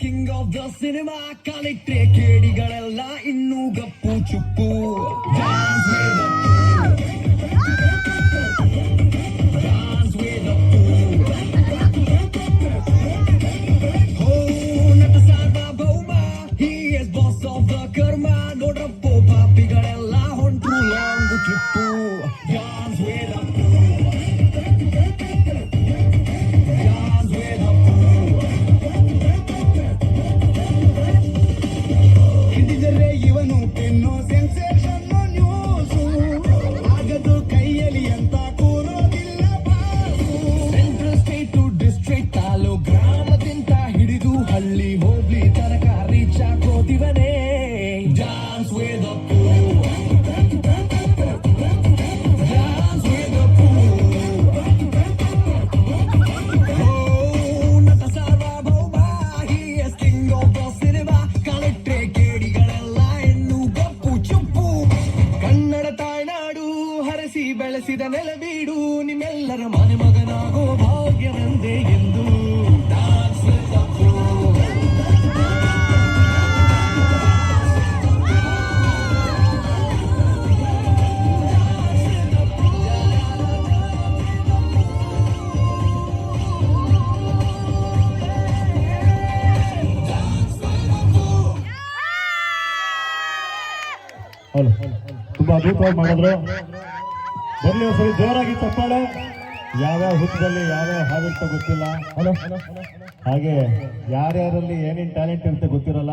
King of the cinema ಕಾಲಿಟ್ರೆ ಕೇಡಿಗಳೆಲ್ಲ ಇನ್ನೂ ಗಪ್ಪು ಚುಪ್ಪು. Nata Sarvabhouma he is boss of the karma. ನೋಡ್ರಪ್ಪೋ ಪಾಪಿಗಳೆಲ್ಲ ಹೊಂಟ್ರು long trip. Dance with Appu, dance with Appu. ಹಿಡಿದರೆ ಇವನು ಪೆನ್ನು ಸೆನ್ಸೇಷನ್ ನ್ಯೂಸು. ಆಗದು ಕೈಯಲ್ಲಿ ಅಂತ ಕೂರೋದಿಲ್ಲ boss. Central state to district taluk ಗ್ರಾಮದಿಂದ ಹಿಡಿದು ಹಳ್ಳಿ ಹೋಗ್ಲಿ ತನಕ ರೀಚ್ ಆಗೋದಿವನೇ. Dance with Appu, dance with Appu. Nata Sarvabhouma he is king of the cinema ಕಾಲಿಟ್ರೆ ಕೇಡಿಗಳೆಲ್ಲ ಇನ್ನೂ ಗಪ್ಪು ಚುಪ್ಪು. ಕನ್ನಡ ತಾಯ್ನಾಡು ಹರಸಿ ಬೆಳೆಸಿದ ನೆಲಬೀಡು. ನಿಮ್ಮೆಲ್ಲರ ಮನೆ ಮಗನಾಗೋ ಭಾಗ್ಯವೆಂದೇ ಎಂದು. Dance with Appu. ಹೌದು, ತುಂಬಾ ಅದ್ಭುತವಾಗಿ ಮಾಡಿದ್ರು. ಬರ್ಲಿ ಒಂದ್ಸರಿ ಜೋರಾಗಿ ಚಪ್ಪಾಳೆ. ಯಾವ್ಯಾವ ಹುತ್ತದಲ್ಲಿ ಯಾವ್ಯಾವ ಹಾಡಿರ್ತ ಗೊತ್ತಿಲ್ಲ. ಹಾಗೆ ಯಾರ್ಯಾರಲ್ಲಿ ಏನೇನ್ ಟ್ಯಾಲೆಂಟ್ ಇರುತ್ತೆ ಗೊತ್ತಿರಲ್ಲ.